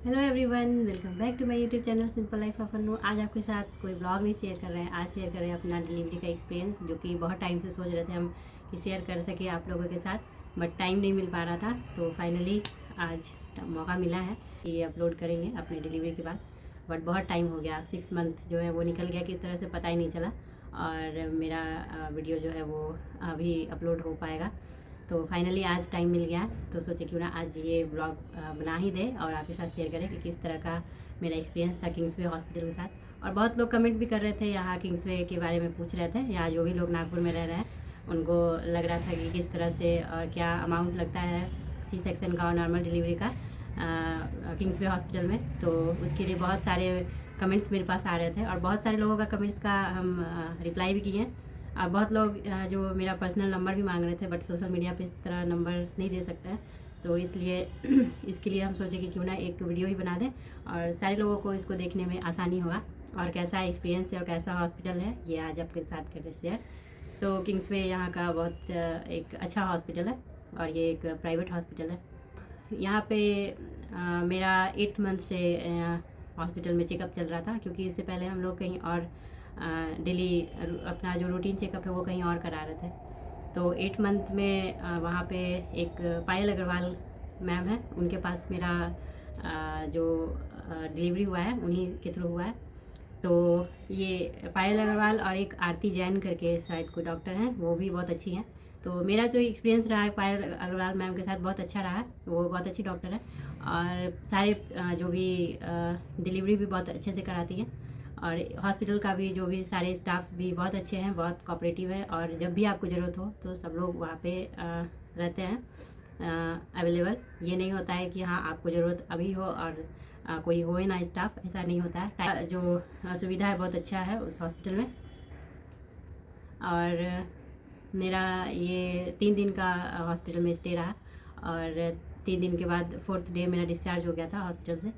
Hello everyone, welcome back to my YouTube channel simple life of Anu. आज आपके साथ कोई ब्लॉग नहीं शेयर कर रहे हैं। आज शेयर कर रहे हैं अपना डिलीवरी का एक्सपीरियंस, जो कि बहुत टाइम से सोच रहे थे हम कि शेयर कर सके आप लोगों के साथ, बट टाइम नहीं मिल पा रहा था। तो फाइनली आज मौका मिला है कि ये अपलोड करेंगे अपने डिलीवरी के बाद। बट बहुत टाइम हो गया, 6 मंथ जो है वो निकल गया किस तरह से पता ही नहीं चला। और मेरा वीडियो जो है वो अभी अपलोड हो पाएगा। तो फाइनली आज टाइम मिल गया, तो सोचे क्यों ना आज ये ब्लॉग बना ही दे और आपके साथ शेयर करें कि किस तरह का मेरा एक्सपीरियंस था किंग्सवे हॉस्पिटल के साथ। और बहुत लोग कमेंट भी कर रहे थे, यहाँ किंग्सवे के बारे में पूछ रहे थे। यहाँ जो भी लोग नागपुर में रह रहे हैं उनको लग रहा था कि किस तरह से और क्या अमाउंट लगता है सी सेक्शन का और नॉर्मल डिलीवरी का किंग्सवे हॉस्पिटल में। तो उसके लिए बहुत सारे कमेंट्स मेरे पास आ रहे थे और बहुत सारे लोगों का कमेंट्स का हम रिप्लाई भी किए। और बहुत लोग जो मेरा पर्सनल नंबर भी मांग रहे थे, बट सोशल मीडिया पे इस तरह नंबर नहीं दे सकते हैं। तो इसलिए इसके लिए हम सोचे कि क्यों ना एक वीडियो ही बना दें और सारे लोगों को इसको देखने में आसानी होगा। और कैसा एक्सपीरियंस है और कैसा हॉस्पिटल है ये आज आपके साथ कर शेयर। तो किंग्सवे यहाँ का बहुत एक अच्छा हॉस्पिटल है और ये एक प्राइवेट हॉस्पिटल है। यहाँ पे मेरा 8th मंथ से हॉस्पिटल में चेकअप चल रहा था, क्योंकि इससे पहले हम लोग कहीं और डेली अपना जो रूटीन चेकअप है वो कहीं और करा रहे थे। तो 8 मंथ में वहाँ पे एक पायल अग्रवाल मैम है, उनके पास मेरा जो डिलीवरी हुआ है उन्हीं के थ्रू हुआ है। तो ये पायल अग्रवाल और एक आरती जैन करके शायद कोई डॉक्टर हैं, वो भी बहुत अच्छी हैं। तो मेरा जो एक्सपीरियंस रहा है पायल अग्रवाल मैम के साथ बहुत अच्छा रहा है। वो बहुत अच्छी डॉक्टर है और सारे जो भी डिलीवरी भी बहुत अच्छे से कराती हैं। और हॉस्पिटल का भी जो भी सारे स्टाफ भी बहुत अच्छे हैं, बहुत कोऑपरेटिव है। और जब भी आपको ज़रूरत हो तो सब लोग वहाँ पे रहते हैं अवेलेबल। ये नहीं होता है कि हाँ आपको ज़रूरत अभी हो और कोई हो ही ना स्टाफ, ऐसा नहीं होता है। जो सुविधा है बहुत अच्छा है उस हॉस्पिटल में। और मेरा ये 3 दिन का हॉस्पिटल में स्टे रहा और 3 दिन के बाद 4th डे मेरा डिस्चार्ज हो गया था हॉस्पिटल से।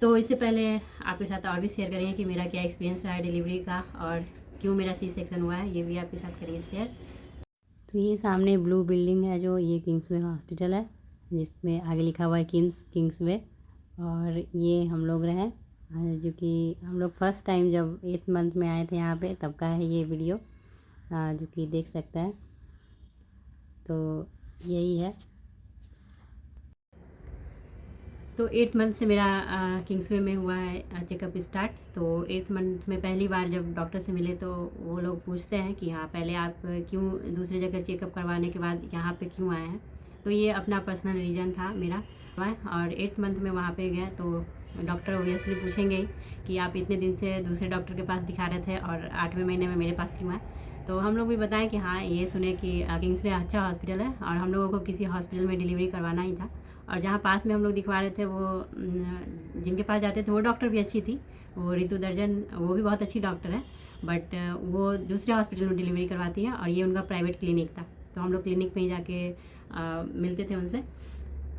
तो इससे पहले आपके साथ और भी शेयर करेंगे कि मेरा क्या एक्सपीरियंस रहा है डिलीवरी का और क्यों मेरा सी सेक्शन हुआ है, ये भी आपके साथ करेंगे शेयर। तो ये सामने ब्लू बिल्डिंग है जो ये किंग्सवे हॉस्पिटल है, जिसमें आगे लिखा हुआ है किंग्सवे। और ये हम लोग रहे, जो कि हम लोग फर्स्ट टाइम जब 8th मंथ में आए थे यहाँ पे तब का है ये वीडियो, जो कि देख सकते हैं। तो यही है। तो 8th मंथ से मेरा किंग्सवे में हुआ है चेकअप स्टार्ट। तो 8th मंथ में पहली बार जब डॉक्टर से मिले तो वो लोग पूछते हैं कि हाँ पहले आप क्यों दूसरी जगह चेकअप करवाने के बाद यहाँ पे क्यों आए हैं। तो ये अपना पर्सनल रीज़न था मेरा। और 8th मंथ में वहाँ पे गए तो डॉक्टर ओबियसली पूछेंगे ही कि आप इतने दिन से दूसरे डॉक्टर के पास दिखा रहे थे और 8वें महीने में मेरे पास क्यों आए। तो हम लोग भी बताएं कि हाँ ये सुने कि किंग्सवे अच्छा हॉस्पिटल है और हम लोगों को किसी हॉस्पिटल में डिलीवरी करवाना ही था। और जहाँ पास में हम लोग दिखवा रहे थे वो जिनके पास जाते थे वो डॉक्टर भी अच्छी थी, वो रितु दर्जन, वो भी बहुत अच्छी डॉक्टर है। बट वो दूसरे हॉस्पिटल में डिलीवरी करवाती है और ये उनका प्राइवेट क्लिनिक था। तो हम लोग क्लिनिक में ही जाके मिलते थे उनसे।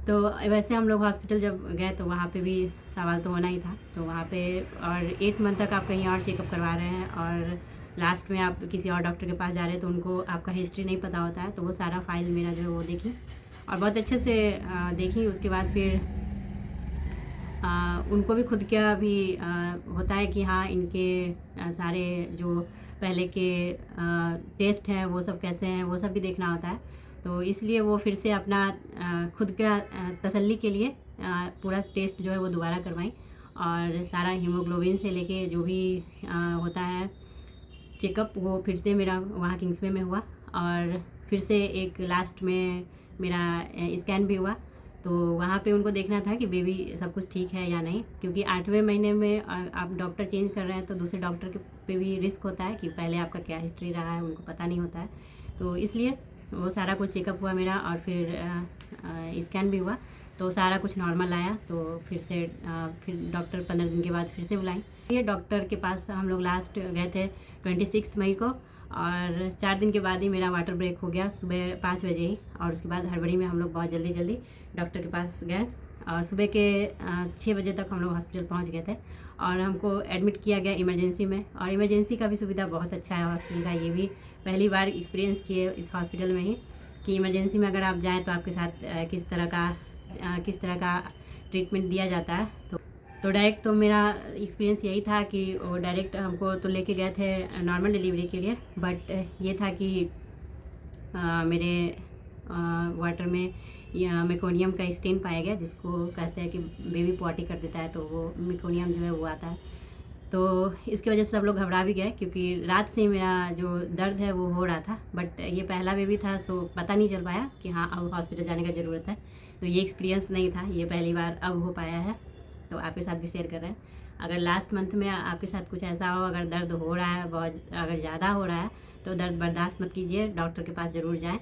तो वैसे हम लोग हॉस्पिटल जब गए तो वहाँ पे भी सवाल तो होना ही था। तो वहाँ पे और 8 मंथ तक आप कहीं और चेकअप करवा रहे हैं और लास्ट में आप किसी और डॉक्टर के पास जा रहे हैं तो उनको आपका हिस्ट्री नहीं पता होता है। तो वो सारा फाइल मेरा जो है वो देखी और बहुत अच्छे से देखी। उसके बाद फिर उनको भी खुद का भी होता है कि हाँ इनके सारे जो पहले के टेस्ट हैं वो सब कैसे हैं वो सब भी देखना होता है। तो इसलिए वो फिर से अपना खुद का तसल्ली के लिए पूरा टेस्ट जो है वो दोबारा करवाई और सारा हीमोग्लोबिन से लेके जो भी होता है चेकअप वो फिर से मेरा वहाँ किंग्सवे में हुआ। और फिर से एक लास्ट में मेरा स्कैन भी हुआ। तो वहाँ पे उनको देखना था कि बेबी सब कुछ ठीक है या नहीं, क्योंकि 8वें महीने में आप डॉक्टर चेंज कर रहे हैं तो दूसरे डॉक्टर के पे भी रिस्क होता है कि पहले आपका क्या हिस्ट्री रहा है उनको पता नहीं होता है। तो इसलिए वो सारा कुछ चेकअप हुआ मेरा और फिर स्कैन भी हुआ तो सारा कुछ नॉर्मल आया। तो फिर से फिर डॉक्टर 15 दिन के बाद फिर से बुलाई। ये डॉक्टर के पास हम लोग लास्ट गए थे 26 मई को और 4 दिन के बाद ही मेरा वाटर ब्रेक हो गया सुबह 5 बजे ही। और उसके बाद हड़बड़ी में हम लोग बहुत जल्दी जल्दी डॉक्टर के पास गए और सुबह के 6 बजे तक हम लोग हॉस्पिटल पहुंच गए थे और हमको एडमिट किया गया इमरजेंसी में। और इमरजेंसी का भी सुविधा बहुत अच्छा है हॉस्पिटल का, ये भी पहली बार एक्सपीरियंस किए इस हॉस्पिटल में ही कि इमरजेंसी में अगर आप जाएँ तो आपके साथ किस तरह का ट्रीटमेंट दिया जाता है। तो डायरेक्ट तो मेरा एक्सपीरियंस यही था कि वो डायरेक्ट हमको तो लेके गए थे नॉर्मल डिलीवरी के लिए, बट ये था कि मेरे वाटर में या मेकोनियम का स्टेन पाया गया, जिसको कहते हैं कि बेबी पॉटी कर देता है, तो वो मेकोनियम जो है वो आता है। तो इसकी वजह से सब लोग घबरा भी गए, क्योंकि रात से मेरा जो दर्द है वो हो रहा था, बट ये पहला बेबी था, सो पता नहीं चल पाया कि हाँ अब हॉस्पिटल जाने का ज़रूरत है। तो ये एक्सपीरियंस नहीं था, ये पहली बार अब हो पाया है, तो आपके साथ भी शेयर कर रहे हैं। अगर लास्ट मंथ में आपके साथ कुछ ऐसा हो, अगर दर्द हो रहा है बहुत, अगर ज़्यादा हो रहा है, तो दर्द बर्दाश्त मत कीजिए, डॉक्टर के पास ज़रूर जाएँ।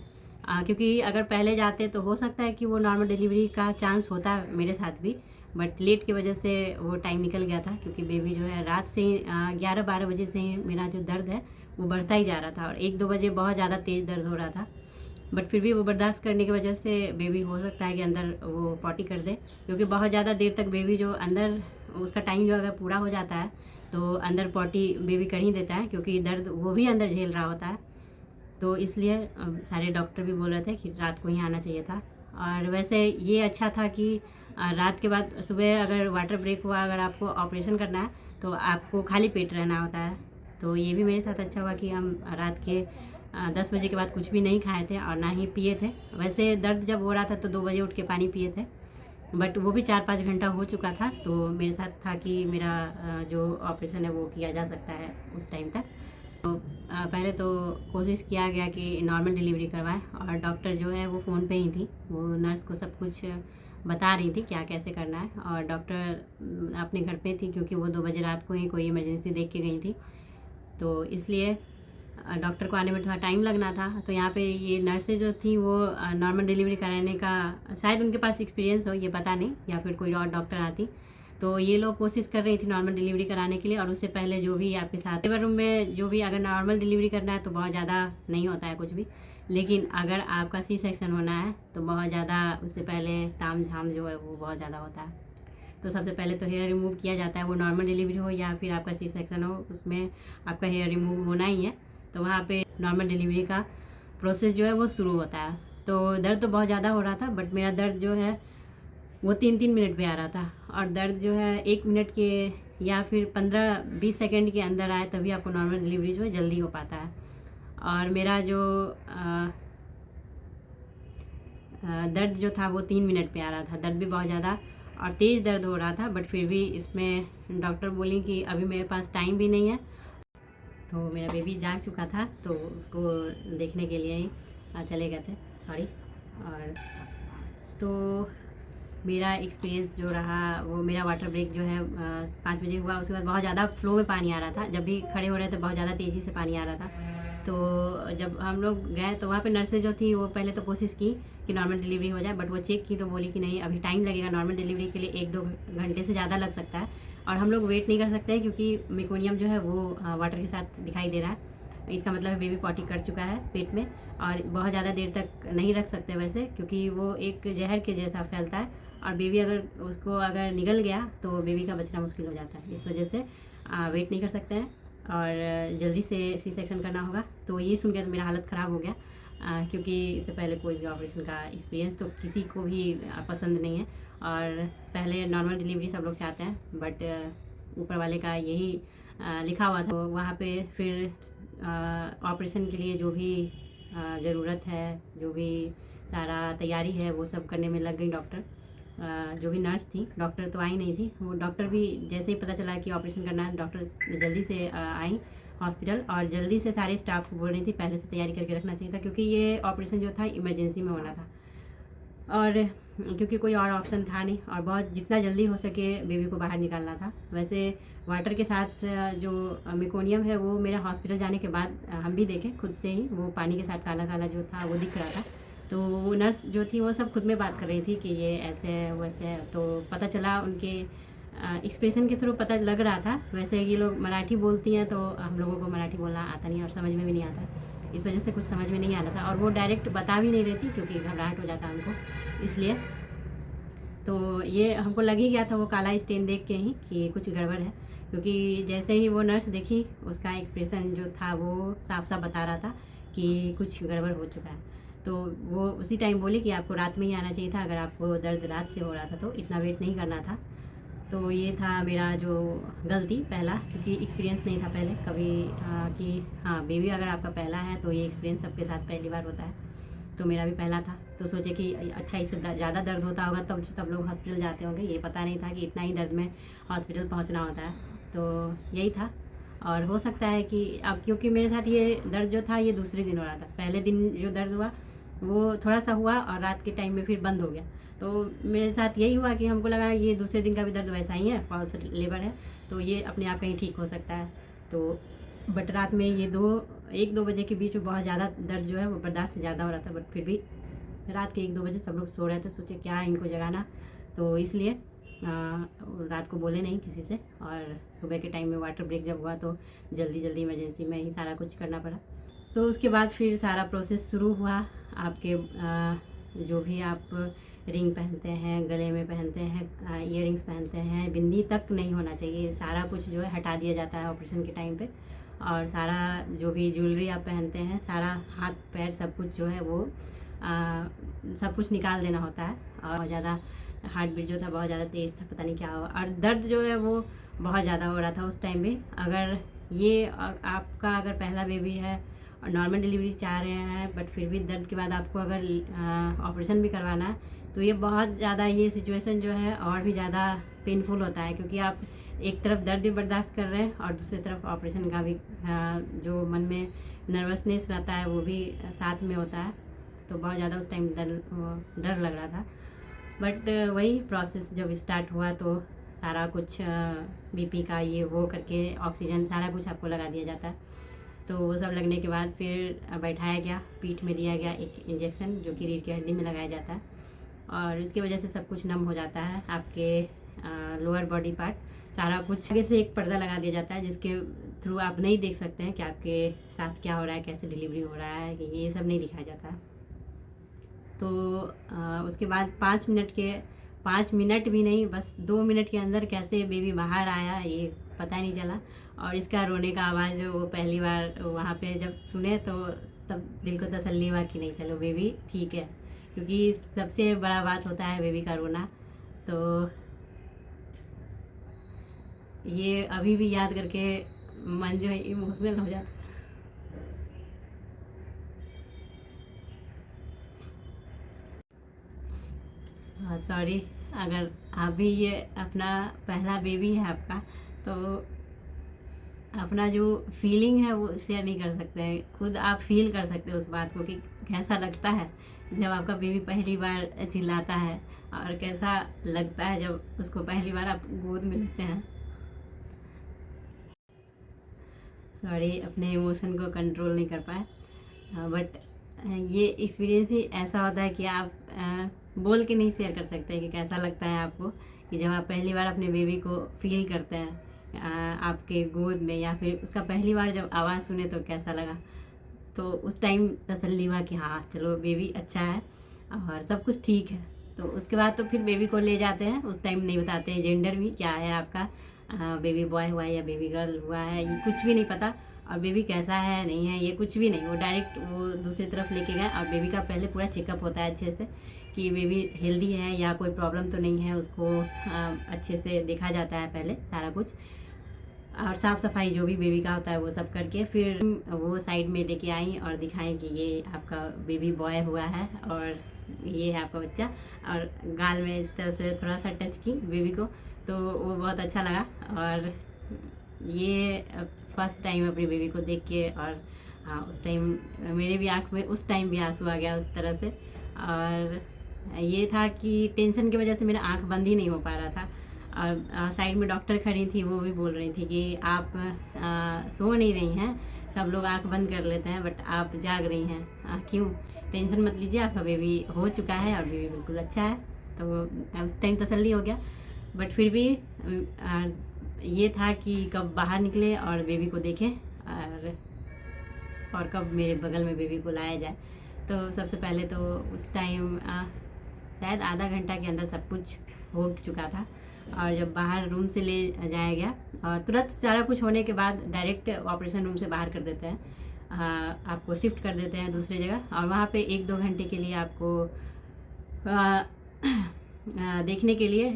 क्योंकि अगर पहले जाते तो हो सकता है कि वो नॉर्मल डिलीवरी का चांस होता, मेरे साथ भी, बट लेट की वजह से वो टाइम निकल गया था, क्योंकि बेबी जो है रात से 11-12 बजे से ही मेरा जो दर्द है वो बढ़ता ही जा रहा था, और 1-2 बजे बहुत ज़्यादा तेज़ दर्द हो रहा था, बट फिर भी वो बर्दाश्त करने की वजह से बेबी हो सकता है कि अंदर वो पॉटी कर दे, क्योंकि बहुत ज़्यादा देर तक बेबी जो अंदर, उसका टाइम जो अगर पूरा हो जाता है तो अंदर पॉटी बेबी कर ही देता है, क्योंकि दर्द वो भी अंदर झेल रहा होता है। तो इसलिए सारे डॉक्टर भी बोल रहे थे कि रात को ही आना चाहिए था। और वैसे ये अच्छा था कि रात के बाद सुबह अगर वाटर ब्रेक हुआ, अगर आपको ऑपरेशन करना है तो आपको खाली पेट रहना होता है। तो ये भी मेरे साथ अच्छा हुआ कि हम रात के 10 बजे के बाद कुछ भी नहीं खाए थे और ना ही पिए थे। वैसे दर्द जब हो रहा था तो 2 बजे उठ के पानी पिए थे, बट वो भी 4-5 घंटा हो चुका था, तो मेरे साथ था कि मेरा जो ऑपरेशन है वो किया जा सकता है उस टाइम तक। तो पहले तो कोशिश किया गया कि नॉर्मल डिलीवरी करवाएं, और डॉक्टर जो है वो फ़ोन पे ही थी, वो नर्स को सब कुछ बता रही थी क्या कैसे करना है, और डॉक्टर अपने घर पे थी, क्योंकि वो 2 बजे रात को ही कोई इमरजेंसी देख के गई थी, तो इसलिए डॉक्टर को आने में थोड़ा टाइम लगना था। तो यहाँ पे ये नर्सें जो थी वो नॉर्मल डिलीवरी कराने का शायद उनके पास एक्सपीरियंस हो, ये पता नहीं, या फिर कोई और डॉक्टर आती, तो ये लोग कोशिश कर रही थी नॉर्मल डिलीवरी कराने के लिए। और उससे पहले जो भी आपके साथ लेबर रूम में जो भी अगर नॉर्मल डिलीवरी करना है तो बहुत ज़्यादा नहीं होता है कुछ भी, लेकिन अगर आपका सी सेक्शन होना है तो बहुत ज़्यादा उससे पहले ताम झाम जो है वो बहुत ज़्यादा होता है। तो सबसे पहले तो हेयर रिमूव किया जाता है, वो नॉर्मल डिलीवरी हो या फिर आपका सी सेक्शन हो, उसमें आपका हेयर रिमूव होना ही है। तो वहाँ पे नॉर्मल डिलीवरी का प्रोसेस जो है वो शुरू होता है। तो दर्द तो बहुत ज़्यादा हो रहा था, बट मेरा दर्द जो है वो 3-3 मिनट पे आ रहा था, और दर्द जो है 1 मिनट के या फिर 15-20 सेकेंड के अंदर आए तभी आपको नॉर्मल डिलीवरी जो है जल्दी हो पाता है। और मेरा जो दर्द जो था वो 3 मिनट पे आ रहा था, दर्द भी बहुत ज़्यादा और तेज़ दर्द हो रहा था, बट फिर भी इसमें डॉक्टर बोली कि अभी मेरे पास टाइम भी नहीं है। तो मेरा बेबी जाग चुका था, तो उसको देखने के लिए ही चले गए थे, सॉरी। और तो मेरा एक्सपीरियंस जो रहा वो, मेरा वाटर ब्रेक जो है 5 बजे हुआ, उसके बाद बहुत ज़्यादा फ्लो में पानी आ रहा था, जब भी खड़े हो रहे थे बहुत ज़्यादा तेज़ी से पानी आ रहा था। तो जब हम लोग गए तो वहाँ पे नर्सें जो थी वो पहले तो कोशिश की कि नॉर्मल डिलीवरी हो जाए, बट वो चेक की तो बोली कि नहीं अभी टाइम लगेगा, नॉर्मल डिलीवरी के लिए 1-2 घंटे से ज़्यादा लग सकता है, और हम लोग वेट नहीं कर सकते हैं, क्योंकि मेकोनियम जो है वो वाटर के साथ दिखाई दे रहा है। इसका मतलब है बेबी पॉटी कर चुका है पेट में, और बहुत ज़्यादा देर तक नहीं रख सकते वैसे, क्योंकि वो एक जहर के जैसा फैलता है, और बेबी अगर निगल गया तो बेबी का बचना मुश्किल हो जाता है। इस वजह से वेट नहीं कर सकते हैं और जल्दी से सी सेक्शन करना होगा। तो ये सुन के तो मेरा हालत ख़राब हो गया, क्योंकि इससे पहले कोई भी ऑपरेशन का एक्सपीरियंस तो किसी को भी पसंद नहीं है, और पहले नॉर्मल डिलीवरी सब लोग चाहते हैं, बट ऊपर वाले का यही लिखा हुआ था। तो वहाँ पे फिर ऑपरेशन के लिए जो भी ज़रूरत है, जो भी सारा तैयारी है वो सब करने में लग गई डॉक्टर। जो भी नर्स थी, डॉक्टर तो आई नहीं थी, वो डॉक्टर भी जैसे ही पता चला कि ऑपरेशन करना है, डॉक्टर जल्दी से आई हॉस्पिटल, और जल्दी से सारे स्टाफ को बोल रही थी पहले से तैयारी करके रखना चाहिए था, क्योंकि ये ऑपरेशन जो था इमरजेंसी में होना था, और क्योंकि कोई और ऑप्शन था नहीं, और बहुत जितना जल्दी हो सके बेबी को बाहर निकालना था। वैसे वाटर के साथ जो मेकोनियम है वो मेरा हॉस्पिटल जाने के बाद हम भी देखे खुद से ही, वो पानी के साथ काला काला जो था वो दिख रहा था। तो वो नर्स जो थी वो सब खुद में बात कर रही थी कि ये ऐसे है वैसे है, तो पता चला उनके एक्सप्रेशन के थ्रू पता लग रहा था। वैसे ये लोग मराठी बोलती हैं, तो हम लोगों को मराठी बोलना आता नहीं और समझ में भी नहीं आता, इस वजह से कुछ समझ में नहीं आ रहा था, और वो डायरेक्ट बता भी नहीं रही थी क्योंकि घबराहट हो जाता हमको, इसलिए। तो ये हमको लग ही गया था वो काला स्टेन देख के ही कि कुछ गड़बड़ है, क्योंकि जैसे ही वो नर्स देखी उसका एक्सप्रेशन जो था वो साफ साफ बता रहा था कि कुछ गड़बड़ हो चुका है। तो वो उसी टाइम बोली कि आपको रात में ही आना चाहिए था, अगर आपको दर्द रात से हो रहा था तो इतना वेट नहीं करना था। तो ये था मेरा जो गलती पहला, क्योंकि एक्सपीरियंस नहीं था पहले कभी कि हाँ बेबी अगर आपका पहला है तो ये एक्सपीरियंस सबके साथ पहली बार होता है। तो मेरा भी पहला था, तो सोचे कि अच्छा इससे ज़्यादा दर्द होता होगा तब सब लोग हॉस्पिटल जाते होंगे, ये पता नहीं था कि इतना ही दर्द में हॉस्पिटल पहुंचना होता है। तो यही था। और हो सकता है कि अब क्योंकि मेरे साथ ये दर्द जो था ये दूसरे दिन हो रहा था, पहले दिन जो दर्द हुआ वो थोड़ा सा हुआ और रात के टाइम में फिर बंद हो गया। तो मेरे साथ यही हुआ कि हमको लगा ये दूसरे दिन का भी दर्द वैसा ही है, फॉल्स लेबर है, तो ये अपने आप कहीं ठीक हो सकता है। तो बट रात में ये 1-2 बजे के बीच में बहुत ज़्यादा दर्द जो है वो बर्दाश्त से ज़्यादा हो रहा था। बट फिर भी रात के 1-2 बजे सब लोग सो रहे थे, सोचे क्या इनको जगाना, तो इसलिए रात को बोले नहीं किसी से। और सुबह के टाइम में वाटर ब्रेक जब हुआ तो जल्दी जल्दी इमरजेंसी में ही सारा कुछ करना पड़ा। तो उसके बाद फिर सारा प्रोसेस शुरू हुआ। आपके जो भी आप रिंग पहनते हैं, गले में पहनते हैं, ईयरिंग्स पहनते हैं, बिंदी तक नहीं होना चाहिए, सारा कुछ जो है हटा दिया जाता है ऑपरेशन के टाइम पे। और सारा जो भी ज्वेलरी आप पहनते हैं, सारा हाथ पैर सब कुछ जो है वो सब कुछ निकाल देना होता है। और ज़्यादा हार्ट बीट जो था बहुत ज़्यादा तेज़ था, पता नहीं क्या हुआ, और दर्द जो है वो बहुत ज़्यादा हो रहा था उस टाइम में। अगर ये आपका अगर पहला बेबी है और नॉर्मल डिलीवरी चाह रहे हैं बट फिर भी दर्द के बाद आपको अगर ऑपरेशन भी करवाना है तो ये बहुत ज़्यादा, ये सिचुएशन जो है और भी ज़्यादा पेनफुल होता है, क्योंकि आप एक तरफ दर्द भी बर्दाश्त कर रहे हैं और दूसरी तरफ ऑपरेशन का भी जो मन में नर्वसनेस रहता है वो भी साथ में होता है। तो बहुत ज़्यादा उस टाइम डर लग रहा था। बट वही प्रोसेस जब स्टार्ट हुआ तो सारा कुछ बीपी का ये वो करके ऑक्सीजन सारा कुछ आपको लगा दिया जाता है। तो वो सब लगने के बाद फिर बैठाया गया, पीठ में दिया गया एक इंजेक्शन जो कि रीढ़ की हड्डी में लगाया जाता है, और इसकी वजह से सब कुछ नम हो जाता है, आपके लोअर बॉडी पार्ट सारा कुछ। आगे से एक पर्दा लगा दिया जाता है जिसके थ्रू आप नहीं देख सकते हैं कि आपके साथ क्या हो रहा है, कैसे डिलीवरी हो रहा है, ये सब नहीं दिखाया जाता है। तो उसके बाद 5 मिनट भी नहीं, बस 2 मिनट के अंदर कैसे बेबी बाहर आया ये पता नहीं चला। और इसका रोने का आवाज़ वो पहली बार वहाँ पे जब सुने तो तब दिल को तसल्ली हुआ कि नहीं चलो बेबी ठीक है, क्योंकि सबसे बड़ा बात होता है बेबी का रोना। तो ये अभी भी याद करके मन जो है इमोशनल हो जाता है। सॉरी, अगर आप भी ये अपना पहला बेबी है आपका तो अपना जो फीलिंग है वो शेयर नहीं कर सकते हैं, खुद आप फील कर सकते हो उस बात को कि कैसा लगता है जब आपका बेबी पहली बार चिल्लाता है, और कैसा लगता है जब उसको पहली बार आप गोद में लेते हैं। सॉरी, अपने इमोशन को कंट्रोल नहीं कर पाए। बट ये एक्सपीरियंस ही ऐसा होता है कि आप बोल के नहीं शेयर कर सकते कि कैसा लगता है आपको, कि जब आप पहली बार अपने बेबी को फील करते हैं आपके गोद में, या फिर उसका पहली बार जब आवाज़ सुने तो कैसा लगा। तो उस टाइम तसल्ली हुआ कि हाँ चलो बेबी अच्छा है और सब कुछ ठीक है। तो उसके बाद तो फिर बेबी को ले जाते हैं, उस टाइम नहीं बताते हैं जेंडर भी क्या है आपका, बेबी बॉय हुआ है या बेबी गर्ल हुआ है, ये कुछ भी नहीं पता। और बेबी कैसा है नहीं है ये कुछ भी नहीं, वो डायरेक्ट वो दूसरी तरफ लेके गए। और बेबी का पहले पूरा चेकअप होता है अच्छे से कि बेबी हेल्दी है या कोई प्रॉब्लम तो नहीं है, उसको अच्छे से देखा जाता है पहले सारा कुछ। और साफ़ सफाई जो भी बेबी का होता है वो सब करके फिर वो साइड में लेके आई और दिखाएं कि ये आपका बेबी बॉय हुआ है और ये है आपका बच्चा। और गाल में इस तरह से थोड़ा सा टच की बेबी को, तो वो बहुत अच्छा लगा। और ये फर्स्ट टाइम अपनी बेबी को देख के, और हाँ उस टाइम मेरे भी आँख में उस टाइम भी आंसू आ गया उस तरह से। और ये था कि टेंशन की वजह से मेरा आँख बंद ही नहीं हो पा रहा था। और साइड में डॉक्टर खड़ी थी, वो भी बोल रही थी कि आप सो नहीं रही हैं, सब लोग आंख बंद कर लेते हैं बट आप जाग रही हैं, क्यों, टेंशन मत लीजिए, आपका बेबी हो चुका है और बेबी बिल्कुल अच्छा है। तो उस टाइम तसल्ली हो गया। बट फिर भी ये था कि कब बाहर निकले और बेबी को देखें, और कब मेरे बगल में बेबी को लाया जाए। तो सबसे पहले तो उस टाइम शायद आधा घंटा के अंदर सब कुछ हो चुका था। और जब बाहर रूम से ले जाया गया और तुरंत सारा कुछ होने के बाद डायरेक्ट ऑपरेशन रूम से बाहर कर देते हैं, आपको शिफ्ट कर देते हैं दूसरी जगह, और वहाँ पे 1-2 घंटे के लिए आपको आ, देखने के लिए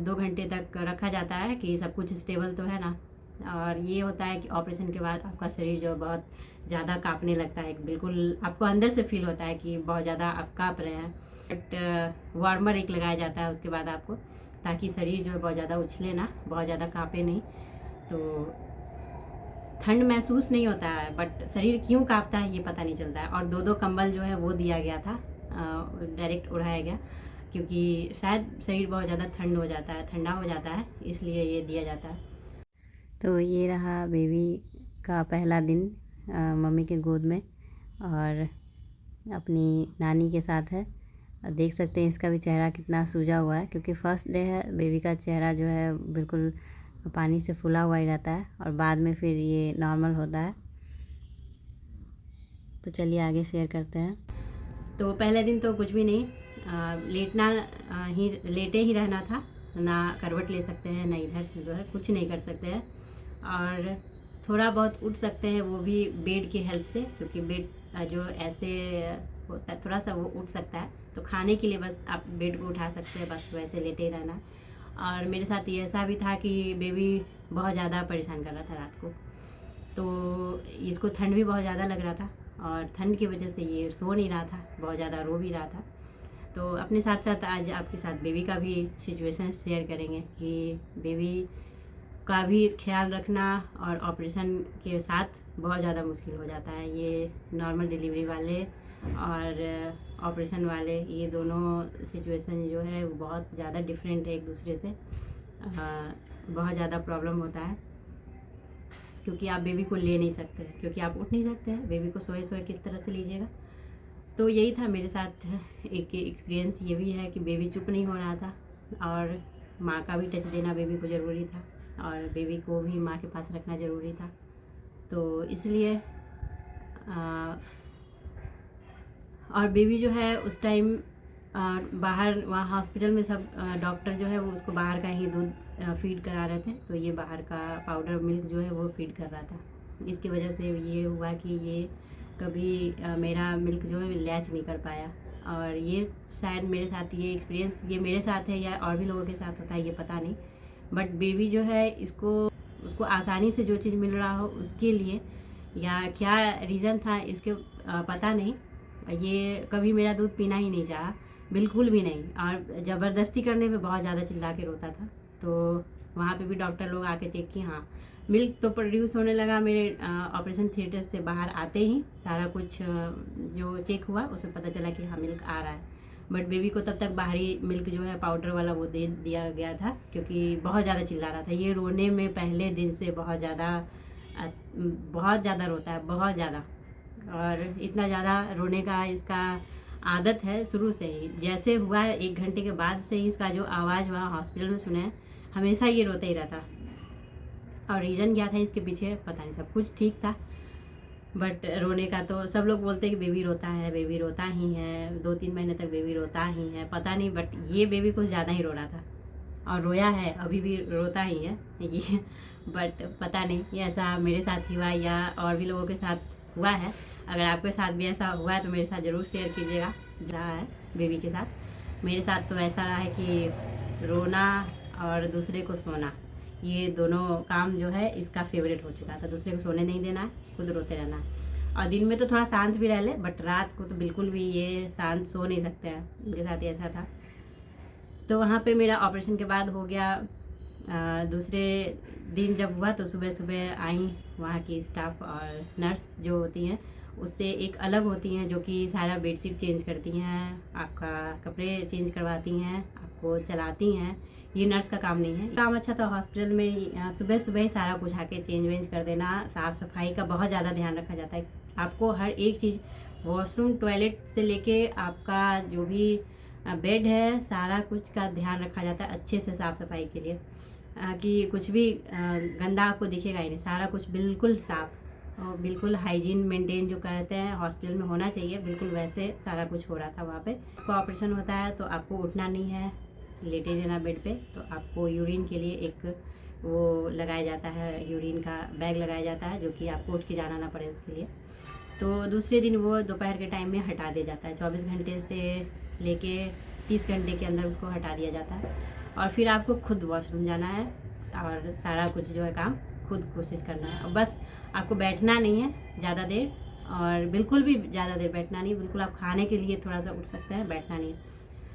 2 घंटे तक रखा जाता है कि सब कुछ स्टेबल तो है ना। और ये होता है कि ऑपरेशन के बाद आपका शरीर जो बहुत ज़्यादा काँपने लगता है, बिल्कुल आपको अंदर से फील होता है कि बहुत ज़्यादा आप काँप रहे हैं। बट वार्मर एक लगाया जाता है उसके बाद आपको, ताकि शरीर जो है बहुत ज़्यादा उछले ना, बहुत ज़्यादा काँपे नहीं। तो ठंड महसूस नहीं होता है, बट शरीर क्यों काँपता है ये पता नहीं चलता है। और 2-2 कंबल जो है वो दिया गया था, डायरेक्ट उड़ाया गया, क्योंकि शायद शरीर बहुत ज़्यादा ठंडा हो जाता है, इसलिए ये दिया जाता है। तो ये रहा बेबी का पहला दिन मम्मी के गोद में, और अपनी नानी के साथ है। और देख सकते हैं इसका भी चेहरा कितना सूजा हुआ है, क्योंकि फर्स्ट डे है। बेबी का चेहरा जो है बिल्कुल पानी से फूला हुआ ही रहता है, और बाद में फिर ये नॉर्मल होता है। तो चलिए आगे शेयर करते हैं। तो पहले दिन तो कुछ भी नहीं, लेटे ही रहना था, ना करवट ले सकते हैं, ना इधर से उधर, कुछ नहीं कर सकते हैं। और थोड़ा बहुत उठ सकते हैं, वो भी बेड की हेल्प से, क्योंकि बेड जो ऐसे होता है थोड़ा सा वो उठ सकता है। तो खाने के लिए बस आप बेड को उठा सकते हैं, बस वैसे लेटे ही रहना। और मेरे साथ ये ऐसा भी था कि बेबी बहुत ज़्यादा परेशान कर रहा था रात को, तो इसको ठंड भी बहुत ज़्यादा लग रहा था, और ठंड की वजह से ये सो नहीं रहा था, बहुत ज़्यादा रो भी रहा था। तो अपने साथ साथ आज आपके साथ बेबी का भी सिचुएशन शेयर करेंगे कि बेबी का भी ख्याल रखना और ऑपरेशन के साथ बहुत ज़्यादा मुश्किल हो जाता है। ये नॉर्मल डिलीवरी वाले और ऑपरेशन वाले, ये दोनों सिचुएशन जो है वो बहुत ज़्यादा डिफरेंट है एक दूसरे से। बहुत ज़्यादा प्रॉब्लम होता है, क्योंकि आप बेबी को ले नहीं सकते हैं, क्योंकि आप उठ नहीं सकते हैं। बेबी को सोए सोए किस तरह से लीजिएगा। तो यही था मेरे साथ एक एक्सपीरियंस। ये भी है कि बेबी चुप नहीं हो रहा था, और माँ का भी टच देना बेबी को ज़रूरी था, और बेबी को भी माँ के पास रखना ज़रूरी था। तो इसलिए और बेबी जो है उस टाइम बाहर, वहाँ हॉस्पिटल में सब डॉक्टर जो है वो उसको बाहर का ही दूध फीड करा रहे थे। तो ये बाहर का पाउडर मिल्क जो है वो फीड कर रहा था। इसकी वजह से ये हुआ कि ये कभी मेरा मिल्क जो है लैच नहीं कर पाया। और ये शायद मेरे साथ ये एक्सपीरियंस, ये मेरे साथ है या और भी लोगों के साथ होता है ये पता नहीं, बट बेबी जो है उसको आसानी से जो चीज़ मिल रहा हो उसके लिए, या क्या रीज़न था इसके पता नहीं, ये कभी मेरा दूध पीना ही नहीं चाहा, बिल्कुल भी नहीं। और ज़बरदस्ती करने पे बहुत ज़्यादा चिल्ला के रोता था। तो वहाँ पे भी डॉक्टर लोग आके चेक किए, हाँ मिल्क तो प्रोड्यूस होने लगा मेरे ऑपरेशन थिएटर से बाहर आते ही। सारा कुछ जो चेक हुआ उसमें पता चला कि हाँ मिल्क आ रहा है, बट बेबी को तब तक बाहरी मिल्क जो है पाउडर वाला वो दे दिया गया था, क्योंकि बहुत ज़्यादा चिल्ला रहा था। ये रोने में पहले दिन से बहुत ज़्यादा रोता है, बहुत ज़्यादा। और इतना ज़्यादा रोने का इसका आदत है शुरू से ही। जैसे हुआ है 1 घंटे के बाद से ही इसका जो आवाज़ वहाँ हॉस्पिटल में सुना है, हमेशा ये रोता ही रहता। और रीज़न क्या था इसके पीछे पता नहीं, सब कुछ ठीक था, बट रोने का तो सब लोग बोलते हैं कि बेबी रोता है, बेबी रोता ही है, 2-3 महीने तक बेबी रोता ही है, पता नहीं। बट ये बेबी कुछ ज़्यादा ही रो रहा था, और रोया है, अभी भी रोता ही है ये। बट पता नहीं ये ऐसा मेरे साथ ही हुआ या और भी लोगों के साथ हुआ है। अगर आपके साथ भी ऐसा हुआ है तो मेरे साथ ज़रूर शेयर कीजिएगा। रहा है बेबी के साथ, मेरे साथ तो ऐसा रहा है कि रोना और दूसरे को सोना, ये दोनों काम जो है इसका फेवरेट हो चुका था। दूसरे को सोने नहीं देना है, खुद रोते रहना है। और दिन में तो थोड़ा शांत भी रह ले, बट रात को तो बिल्कुल भी ये शांत सो नहीं सकते हैं। इनके साथ ऐसा था। तो वहाँ पे मेरा ऑपरेशन के बाद हो गया। दूसरे दिन जब हुआ तो सुबह सुबह आई वहाँ की स्टाफ और नर्स जो होती हैं उससे एक अलग होती हैं, जो कि सारा बेडशीट चेंज करती हैं, आपका कपड़े चेंज करवाती हैं, आपको चलाती हैं। ये नर्स का काम नहीं है। काम अच्छा था हॉस्पिटल में, सुबह सुबह ही सारा कुछ आके चेंज वेंज कर देना। साफ़ सफाई का बहुत ज़्यादा ध्यान रखा जाता है। आपको हर एक चीज़, वॉशरूम टॉयलेट से लेके आपका जो भी बेड है, सारा कुछ का ध्यान रखा जाता है अच्छे से साफ़ सफाई के लिए, कि कुछ भी गंदा आपको दिखेगा ही नहीं। सारा कुछ बिल्कुल साफ़ और बिल्कुल हाइजीन मेंटेन जो कहते हैं हॉस्पिटल में होना चाहिए, बिल्कुल वैसे सारा कुछ हो रहा था वहाँ पे। आपको ऑपरेशन होता है तो आपको उठना नहीं है, लेटे रहना बेड पे। तो आपको यूरिन के लिए एक वो लगाया जाता है, यूरिन का बैग लगाया जाता है, जो कि आपको उठ के जाना ना पड़े उसके लिए। तो दूसरे दिन वो दोपहर के टाइम में हटा दिया जाता है। 24 घंटे से लेके 30 घंटे के अंदर उसको हटा दिया जाता है। और फिर आपको खुद वॉशरूम जाना है और सारा कुछ जो है काम खुद कोशिश करना है। और बस आपको बैठना नहीं है ज़्यादा देर, और बिल्कुल भी ज़्यादा देर बैठना नहीं। बिल्कुल आप खाने के लिए थोड़ा सा उठ सकते हैं, बैठना नहीं।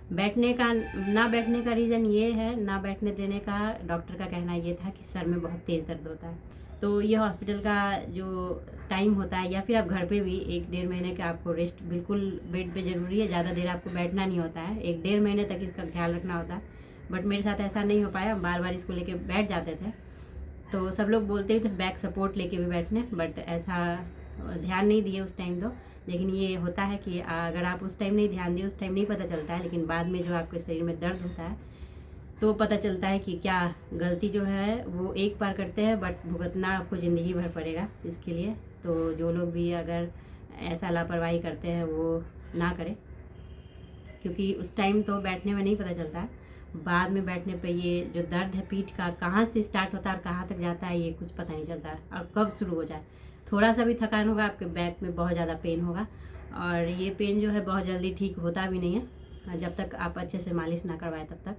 ना बैठने का रीज़न ये है, ना बैठने देने का डॉक्टर का कहना ये था कि सर में बहुत तेज़ दर्द होता है। तो ये हॉस्पिटल का जो टाइम होता है, या फिर आप घर पे भी 1-1.5 महीने का आपको रेस्ट बिल्कुल बेड पे ज़रूरी है। ज़्यादा देर आपको बैठना नहीं होता है, 1-1.5 महीने तक इसका ख्याल रखना होता है। बट मेरे साथ ऐसा नहीं हो पाया, बार बार इसको लेके बैठ जाते थे। तो सब लोग बोलते थे बैक सपोर्ट लेके भी बैठने, बट ऐसा ध्यान नहीं दिए उस टाइम तो। लेकिन ये होता है कि अगर आप उस टाइम नहीं ध्यान दिए, उस टाइम नहीं पता चलता है, लेकिन बाद में जो आपके शरीर में दर्द होता है तो पता चलता है कि क्या गलती जो है वो एक बार करते हैं, बट भुगतना आपको ज़िंदगी भर पड़ेगा इसके लिए। तो जो लोग भी अगर ऐसा लापरवाही करते हैं वो ना करें, क्योंकि उस टाइम तो बैठने में नहीं पता चलता है, बाद में बैठने पे ये जो दर्द है पीठ का कहाँ से स्टार्ट होता है और कहाँ तक जाता है ये कुछ पता नहीं चलता है, और कब शुरू हो जाए। थोड़ा सा भी थकान होगा आपके बैक में बहुत ज़्यादा पेन होगा, और ये पेन जो है बहुत जल्दी ठीक होता भी नहीं है जब तक आप अच्छे से मालिश ना करवाएं तब तक।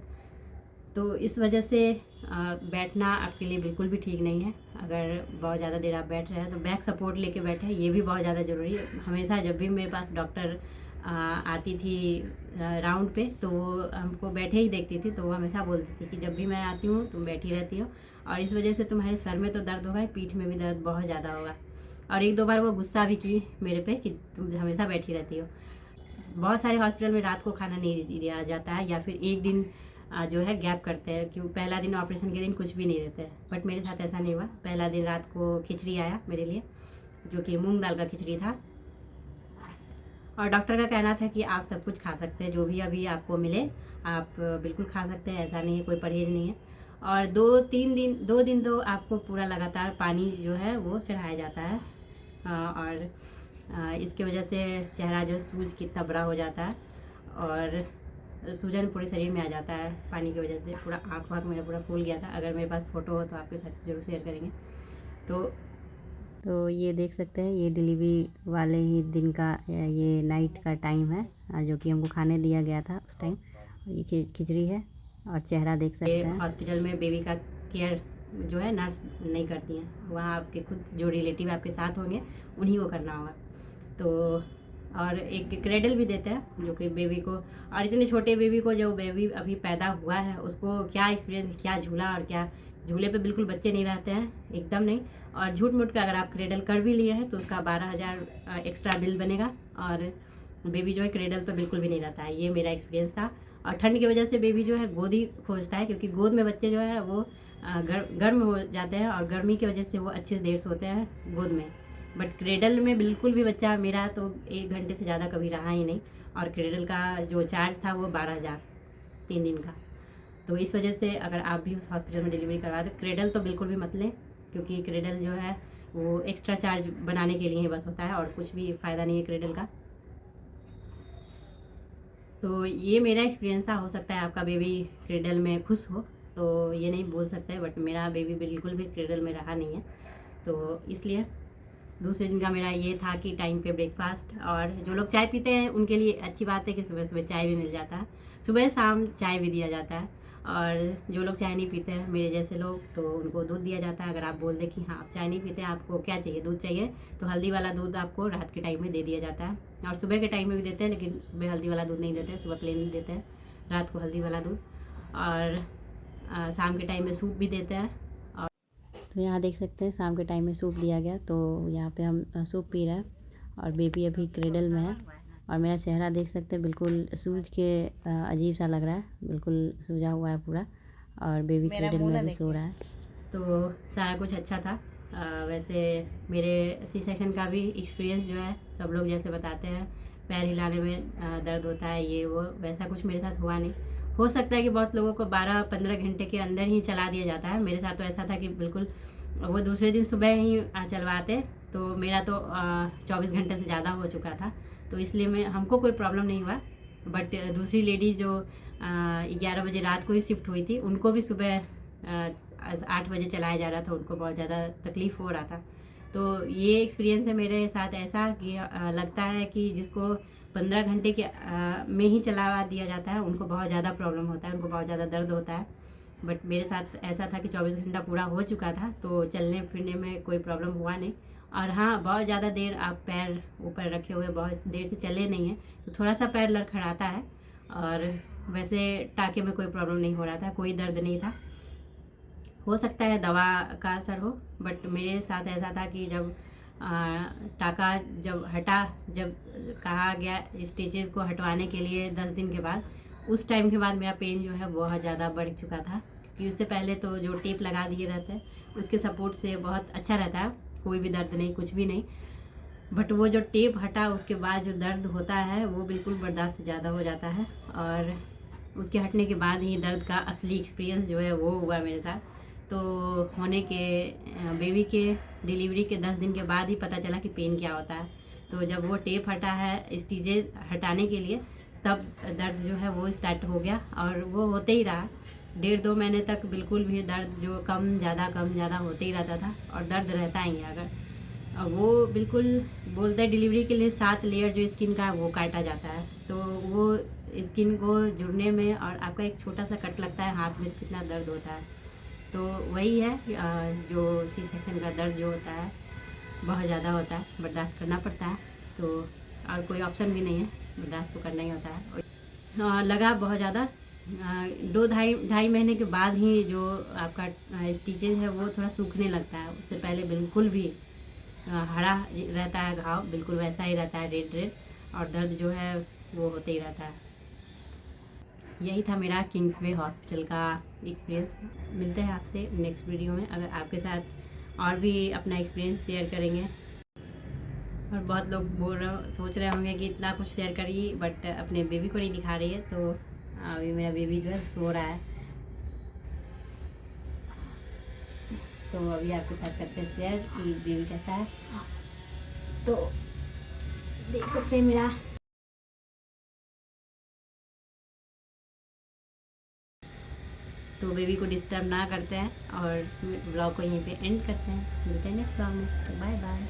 तो इस वजह से बैठना आपके लिए बिल्कुल भी ठीक नहीं है। अगर बहुत ज़्यादा देर आप बैठ रहे हैं तो बैक सपोर्ट लेके बैठें, ये भी बहुत ज़्यादा ज़रूरी है। हमेशा जब भी मेरे पास डॉक्टर आती थी राउंड पे, तो वो हमको बैठे ही देखती थी, तो वो हमेशा बोलती थी कि जब भी मैं आती हूँ तुम बैठी रहती हो, और इस वजह से तुम्हारे सर में तो दर्द होगा, पीठ में भी दर्द बहुत ज़्यादा होगा। और 1-2 बार वो गुस्सा भी की मेरे पे कि तुम हमेशा बैठी रहती हो। बहुत सारे हॉस्पिटल में रात को खाना नहीं दिया जाता है, या फिर एक दिन जो है गैप करते हैं, क्यों पहला दिन ऑपरेशन के दिन कुछ भी नहीं देते हैं। बट मेरे साथ ऐसा नहीं हुआ। पहला दिन रात को खिचड़ी आया मेरे लिए, जो कि मूंग दाल का खिचड़ी था, और डॉक्टर का कहना था कि आप सब कुछ खा सकते हैं, जो भी अभी आपको मिले आप बिल्कुल खा सकते हैं, ऐसा नहीं है, कोई परहेज़ नहीं है। और 2 दिन तो आपको पूरा लगातार पानी जो है वो चढ़ाया जाता है, और इसके वजह से चेहरा जो सूज कितना बड़ा हो जाता है, और सूजन पूरे शरीर में आ जाता है पानी की वजह से। पूरा आँख वाँख मेरा पूरा फूल गया था। अगर मेरे पास फ़ोटो हो तो आपके साथ ज़रूर शेयर करेंगे। तो ये देख सकते हैं, ये डिलीवरी वाले ही दिन का ये नाइट का टाइम है जो कि हमको खाने दिया गया था उस टाइम। ये खिचड़ी है, और चेहरा देख सकते हैं। हॉस्पिटल में बेबी का केयर जो है नर्स नहीं करती हैं, वहाँ आपके खुद जो रिलेटिव आपके साथ होंगे उन्हीं को करना होगा। तो और एक क्रेडल भी देते हैं जो कि बेबी को, और इतने छोटे बेबी को, जो बेबी अभी पैदा हुआ है उसको क्या एक्सपीरियंस, क्या झूला, और क्या झूले पे बिल्कुल बच्चे नहीं रहते हैं, एकदम नहीं। और झूठ मूठ का अगर आप क्रेडल कर भी लिए हैं तो उसका 12,000 एक्स्ट्रा बिल बनेगा, और बेबी जो है क्रेडल पे बिल्कुल भी नहीं रहता है। ये मेरा एक्सपीरियंस था। और ठंड की वजह से बेबी जो है गोद ही खोजता है, क्योंकि गोद में बच्चे जो है वो गर्म हो जाते हैं, और गर्मी की वजह से वो अच्छे देर सोते हैं गोद में। बट क्रेडल में बिल्कुल भी बच्चा, मेरा तो 1 घंटे से ज़्यादा कभी रहा ही नहीं, और क्रेडल का जो चार्ज था वो 12,000 3 दिन का। तो इस वजह से अगर आप भी उस हॉस्पिटल में डिलीवरी करवा दे, क्रेडल तो बिल्कुल भी मत लें, क्योंकि क्रेडल जो है वो एक्स्ट्रा चार्ज बनाने के लिए ही बस होता है, और कुछ भी फ़ायदा नहीं है क्रेडल का। तो ये मेरा एक्सपीरियंस था। हो सकता है आपका बेबी क्रेडल में खुश हो, तो ये नहीं बोल सकते, बट मेरा बेबी बिल्कुल भी क्रेडल में रहा नहीं है। तो इसलिए दूसरे दिन का मेरा ये था कि टाइम पे ब्रेकफास्ट, और जो लोग चाय पीते हैं उनके लिए अच्छी बात है कि सुबह सुबह चाय भी मिल जाता है, सुबह शाम चाय भी दिया जाता है। और जो लोग चाय नहीं पीते हैं मेरे जैसे लोग, तो उनको दूध दिया जाता है। अगर आप बोल दें कि हाँ आप चाय नहीं पीते, आपको क्या चाहिए, दूध चाहिए, तो हल्दी वाला दूध आपको रात के टाइम में दे दिया जाता है, और सुबह के टाइम में भी देते हैं, लेकिन सुबह हल्दी वाला दूध नहीं देते हैं, सुबह प्लेन देते हैं, रात को हल्दी वाला दूध। और शाम के टाइम में सूप भी देते हैं। तो यहाँ देख सकते हैं शाम के टाइम में सूप दिया गया, तो यहाँ पे हम सूप पी रहे हैं, और बेबी अभी क्रेडल में है। और मेरा चेहरा देख सकते हैं बिल्कुल सूज के अजीब सा लग रहा है, बिल्कुल सूजा हुआ है पूरा, और बेबी क्रेडल में भी सो रहा है। तो सारा कुछ अच्छा था। वैसे मेरे सी सेक्शन का भी एक्सपीरियंस जो है, सब लोग जैसे बताते हैं पैर हिलाने में दर्द होता है, ये वो, वैसा कुछ मेरे साथ हुआ नहीं। हो सकता है कि बहुत लोगों को 12-15 घंटे के अंदर ही चला दिया जाता है, मेरे साथ तो ऐसा था कि बिल्कुल वो दूसरे दिन सुबह ही चलवाते, तो मेरा तो 24 घंटे से ज़्यादा हो चुका था, तो इसलिए हमको कोई प्रॉब्लम नहीं हुआ। बट दूसरी लेडी जो 11 बजे रात को ही शिफ्ट हुई थी, उनको भी सुबह 8 बजे चलाया जा रहा था, उनको बहुत ज़्यादा तकलीफ़ हो रहा था। तो ये एक्सपीरियंस है मेरे साथ ऐसा कि लगता है कि जिसको 15 घंटे के में ही चला दिया जाता है उनको बहुत ज़्यादा प्रॉब्लम होता है, उनको बहुत ज़्यादा दर्द होता है। बट मेरे साथ ऐसा था कि 24 घंटा पूरा हो चुका था, तो चलने फिरने में कोई प्रॉब्लम हुआ नहीं। और हाँ, बहुत ज़्यादा देर आप पैर ऊपर रखे हुए बहुत देर से चले नहीं हैं तो थोड़ा सा पैर लड़खड़ाता है। और वैसे टाँके में कोई प्रॉब्लम नहीं हो रहा था, कोई दर्द नहीं था। हो सकता है दवा का असर हो, बट मेरे साथ ऐसा था कि जब टाँका जब हटा, जब कहा गया स्टिचेस को हटवाने के लिए 10 दिन के बाद, उस टाइम के बाद मेरा पेन जो है बहुत ज़्यादा बढ़ चुका था। क्योंकि उससे पहले तो जो टेप लगा दिए रहते हैं उसके सपोर्ट से बहुत अच्छा रहता है, कोई भी दर्द नहीं, कुछ भी नहीं। बट वो जो टेप हटा उसके बाद जो दर्द होता है वो बिल्कुल बर्दाश्त से ज़्यादा हो जाता है। और उसके हटने के बाद ही दर्द का असली एक्सपीरियंस जो है वो हुआ मेरे साथ। तो होने के बेबी के डिलीवरी के 10 दिन के बाद ही पता चला कि पेन क्या होता है। तो जब वो टेप हटा है स्टिचेज हटाने के लिए, तब दर्द जो है वो स्टार्ट हो गया और वो होते ही रहा। 1.5-2 महीने तक बिल्कुल भी दर्द जो कम ज़्यादा होते ही रहता था और दर्द रहता ही है। अगर वो बिल्कुल बोलते हैं डिलीवरी के लिए 7 लेयर जो स्किन का है वो काटा जाता है, तो वो स्किन को जुड़ने में और आपका एक छोटा सा कट लगता है हाथ में, कितना दर्द होता है। तो वही है जो सी सेक्शन का दर्द जो होता है बहुत ज़्यादा होता है, बर्दाश्त करना पड़ता है। तो और कोई ऑप्शन भी नहीं है, बर्दाश्त तो करना ही होता है। लगा बहुत ज़्यादा 2-2.5 महीने के बाद ही जो आपका स्टिचेज है वो थोड़ा सूखने लगता है। उससे पहले बिल्कुल भी हरा रहता है घाव, बिल्कुल वैसा ही रहता है, रेड रेड, और दर्द जो है वो होते ही रहता है। यही था मेरा किंग्सवे हॉस्पिटल का एक्सपीरियंस। मिलते हैं आपसे नेक्स्ट वीडियो में, अगर आपके साथ और भी अपना एक्सपीरियंस शेयर करेंगे। और बहुत लोग सोच रहे होंगे कि इतना कुछ शेयर करी बट अपने बेबी को नहीं दिखा रही है। तो अभी मेरा बेबी जो है सो रहा है, तो अभी आपके साथ करते हैं शेयर कि बेबी कैसा है। तो देख सकते हैं मेरा तो बेबी को डिस्टर्ब ना करते हैं और ब्लॉग को यहीं पे एंड करते हैं। मिलते हैं नेक्स्ट ब्लॉग में, तो बाय बाय।